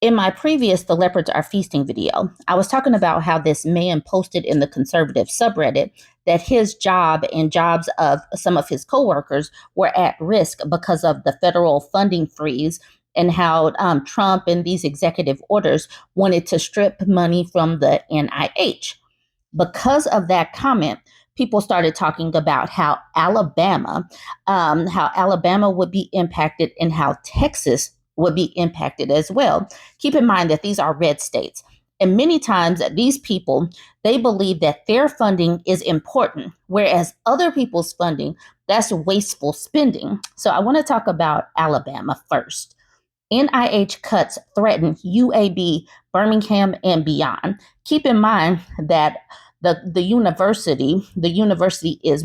In my previous The Leopards Are Feasting video, I was talking about how this man posted in the conservative subreddit that his job and jobs of some of his coworkers were at risk because of the federal funding freeze and how Trump and these executive orders wanted to strip money from the NIH. Because of that comment, people started talking about how Alabama would be impacted and how Texas would be impacted as well. Keep in mind that these are red states. And many times these people, they believe that their funding is important, whereas other people's funding, that's wasteful spending. So I want to talk about Alabama first. NIH cuts threaten UAB, Birmingham, and beyond. Keep in mind that the university is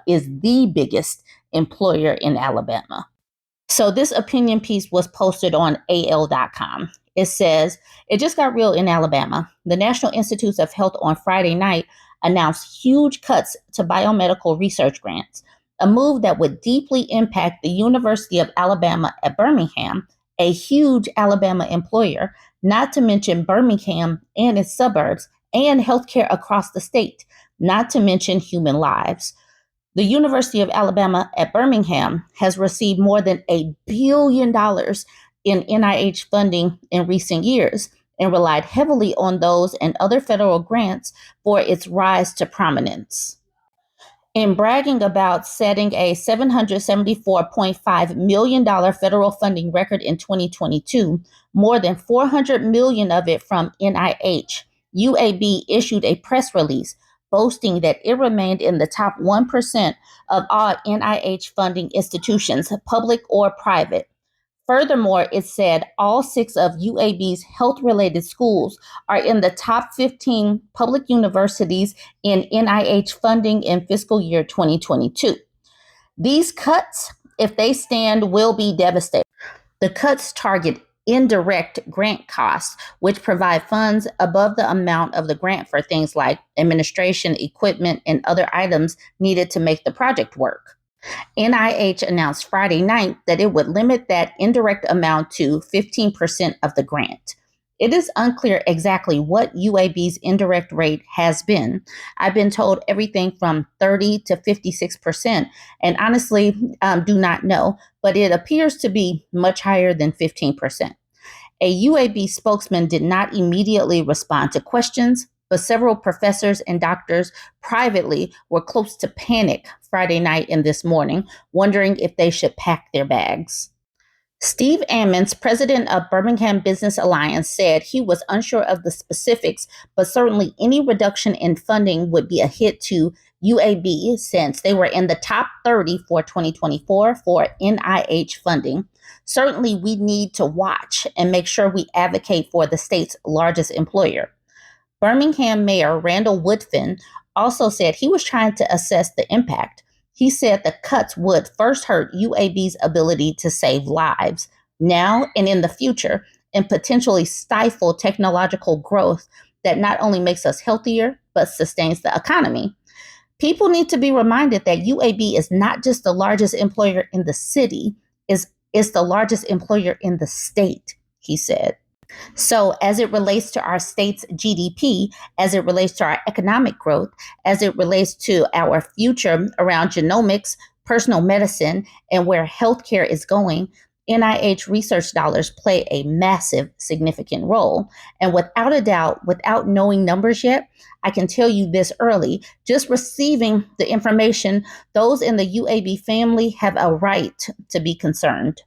is the biggest employer in Alabama. So this opinion piece was posted on AL.com. It says, it just got real in Alabama. The National Institutes of Health on Friday night announced huge cuts to biomedical research grants, a move that would deeply impact the University of Alabama at Birmingham, a huge Alabama employer, not to mention Birmingham and its suburbs, and healthcare across the state, not to mention human lives. The University of Alabama at Birmingham has received more than $1 billion in NIH funding in recent years and relied heavily on those and other federal grants for its rise to prominence. In bragging about setting a $774.5 million federal funding record in 2022, more than $400 million of it from NIH, UAB issued a press release boasting that it remained in the top 1% of all NIH funding institutions, public or private. Furthermore, it said all 6 of UAB's health-related schools are in the top 15 public universities in NIH funding in fiscal year 2022. These cuts, if they stand, will be devastating. The cuts target indirect grant costs, which provide funds above the amount of the grant for things like administration, equipment, and other items needed to make the project work. NIH announced Friday night that it would limit that indirect amount to 15% of the grant. It is unclear exactly what UAB's indirect rate has been. I've been told everything from 30 to 56%, and honestly, do not know, but it appears to be much higher than 15%. A UAB spokesman did not immediately respond to questions, but several professors and doctors privately were close to panic Friday night and this morning, wondering if they should pack their bags. Steve Ammons, president of Birmingham Business Alliance, said he was unsure of the specifics, but certainly any reduction in funding would be a hit to UAB since they were in the top 30 for 2024 for NIH funding. Certainly, we need to watch and make sure we advocate for the state's largest employer. Birmingham Mayor Randall Woodfin also said he was trying to assess the impact. He said the cuts would first hurt UAB's ability to save lives now and in the future and potentially stifle technological growth that not only makes us healthier, but sustains the economy. People need to be reminded that UAB is not just the largest employer in the city, it's the largest employer in the state, he said. So as it relates to our state's GDP, as it relates to our economic growth, as it relates to our future around genomics, personal medicine, and where healthcare is going, NIH research dollars play a massive, significant role. And without a doubt, without knowing numbers yet, I can tell you this early, just receiving the information, those in the UAB family have a right to be concerned.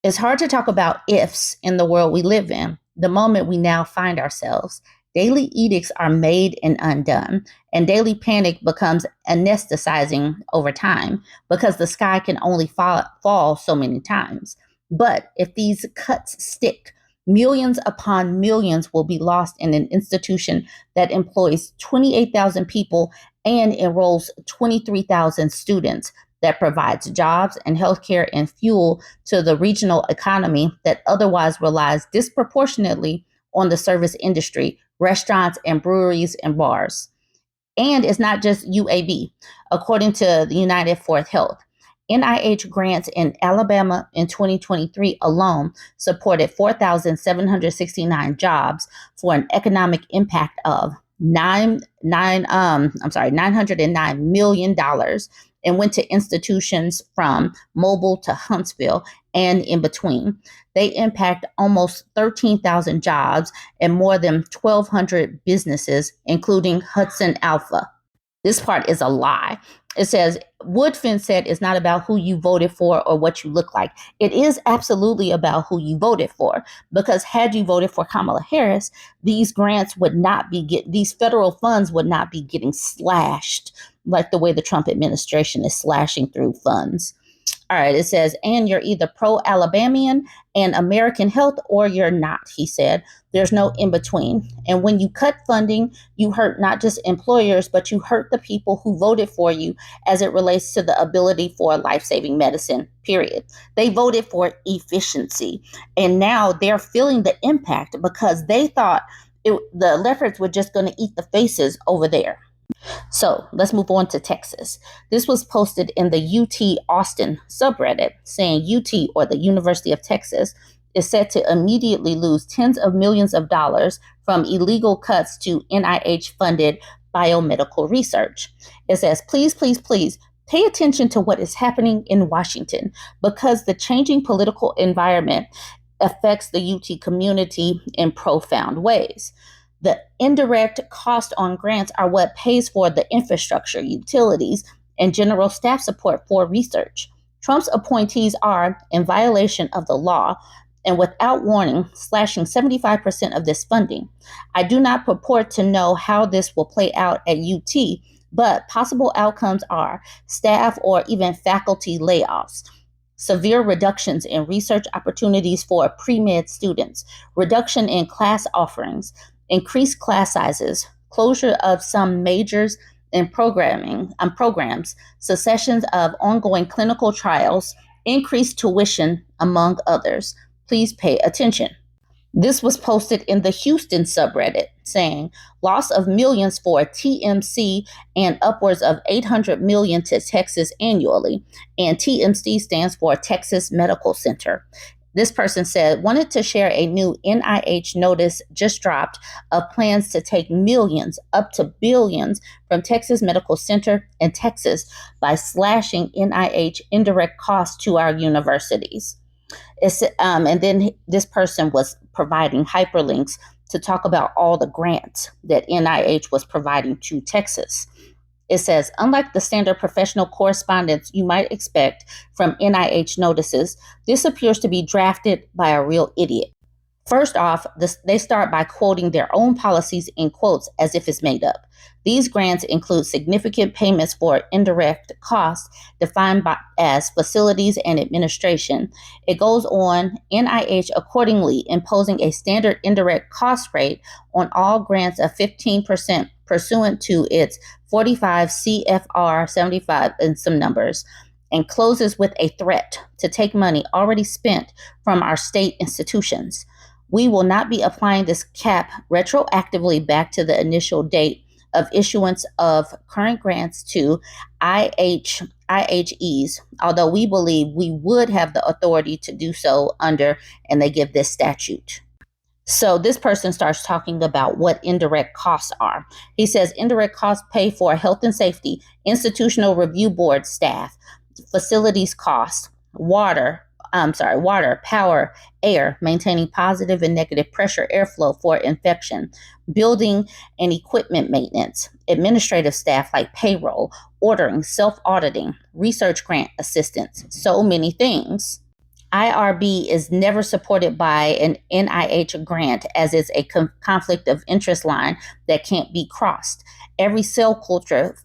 It's hard to talk about ifs in the world we live in, the moment we now find ourselves. Daily edicts are made and undone, and daily panic becomes anesthetizing over time because the sky can only fall so many times. But if these cuts stick, millions upon millions will be lost in an institution that employs 28,000 people and enrolls 23,000 students, that provides jobs and healthcare and fuel to the regional economy that otherwise relies disproportionately on the service industry, restaurants and breweries and bars. And it's not just UAB. According to the United for Health, NIH grants in Alabama in 2023 alone supported 4,769 jobs for an economic impact of $909 million and went to institutions from Mobile to Huntsville and in between. They impact almost 13,000 jobs and more than 1,200 businesses, including Hudson Alpha. This part is a lie. It says, Woodfin said it's not about who you voted for or what you look like. It is absolutely about who you voted for, because had you voted for Kamala Harris, these grants would not be these federal funds would not be getting slashed like the way the Trump administration is slashing through funds. All right, it says, and you're either pro-Alabamian and American health or you're not, he said. There's no in between. And when you cut funding, you hurt not just employers, but you hurt the people who voted for you as it relates to the ability for life-saving medicine, period. They voted for efficiency. And now they're feeling the impact because they thought the Leopards were just going to eat the faces over there. So let's move on to Texas. This was posted in the UT Austin subreddit saying UT, or the University of Texas, is set to immediately lose tens of millions of dollars from illegal cuts to NIH-funded biomedical research. It says, please, please, please pay attention to what is happening in Washington, because the changing political environment affects the UT community in profound ways. The indirect cost on grants are what pays for the infrastructure, utilities, and general staff support for research. Trump's appointees are in violation of the law and without warning slashing 75% of this funding. I do not purport to know how this will play out at UT, but possible outcomes are staff or even faculty layoffs, severe reductions in research opportunities for pre-med students, reduction in class offerings, increased class sizes, closure of some majors and programs, cessations of ongoing clinical trials, increased tuition, among others. Please pay attention. This was posted in the Houston subreddit saying, loss of millions for TMC and upwards of 800 million to Texas annually. And TMC stands for Texas Medical Center. This person said, wanted to share a new NIH notice just dropped of plans to take millions up to billions from Texas Medical Center and Texas by slashing NIH indirect costs to our universities. And then this person was providing hyperlinks to talk about all the grants that NIH was providing to Texas. It says, unlike the standard professional correspondence you might expect from NIH notices, this appears to be drafted by a real idiot. First off, they start by quoting their own policies in quotes as if it's made up. These grants include significant payments for indirect costs defined as facilities and administration. It goes on, NIH accordingly imposing a standard indirect cost rate on all grants of 15% pursuant to its 45 CFR 75 and some numbers, and closes with a threat to take money already spent from our state institutions. We will not be applying this cap retroactively back to the initial date of issuance of current grants to IHEs, although we believe we would have the authority to do so under, and they give this statute. So this person starts talking about what indirect costs are. He says indirect costs pay for health and safety, institutional review board staff, facilities costs, water, power, air, maintaining positive and negative pressure airflow for infection, building and equipment maintenance, administrative staff like payroll, ordering, self-auditing, research grant assistance, so many things. IRB is never supported by an NIH grant as it's a conflict of interest line that can't be crossed. Every cell culture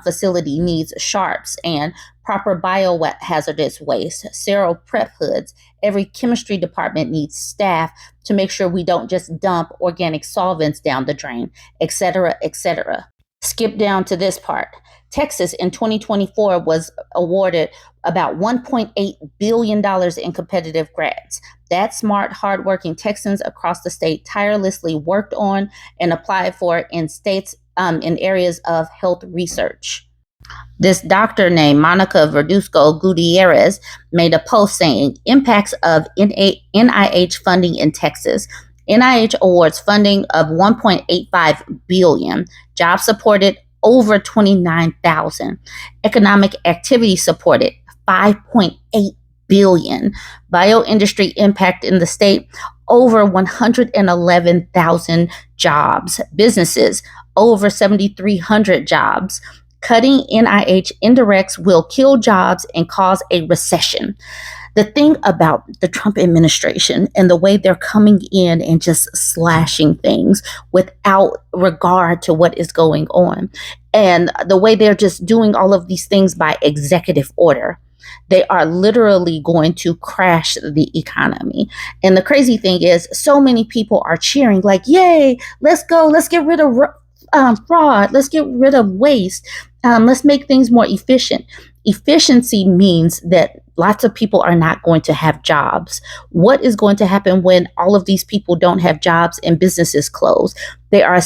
facility needs sharps and proper biohazardous waste, sterile prep hoods. Every chemistry department needs staff to make sure we don't just dump organic solvents down the drain, et cetera, et cetera. Skip down to this part. Texas in 2024 was awarded about $1.8 billion in competitive grants that smart, hardworking Texans across the state tirelessly worked on and applied for in states in areas of health research. This doctor named Monica Verduzco Gutierrez made a post saying impacts of NIH funding in Texas. NIH awards funding of 1.85 billion, jobs supported over 29,000, economic activity supported 5.8 billion, bioindustry impact in the state over 111,000 jobs, businesses over 7,300 jobs. Cutting NIH indirects will kill jobs and cause a recession. The thing about the Trump administration and the way they're coming in and just slashing things without regard to what is going on, and the way they're just doing all of these things by executive order, they are literally going to crash the economy. And the crazy thing is, so many people are cheering, like, yay, let's go, let's get rid of fraud, let's get rid of waste, let's make things more efficient. Efficiency means that lots of people are not going to have jobs. What is going to happen when all of these people don't have jobs and businesses close? They are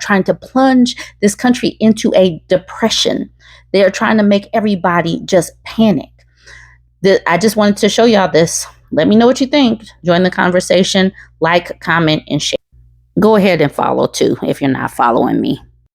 trying to plunge this country into a depression. They are trying to make everybody just panic. I just wanted to show y'all this. Let me know what you think. Join the conversation, like, comment, and share. Go ahead and follow too if you're not following me.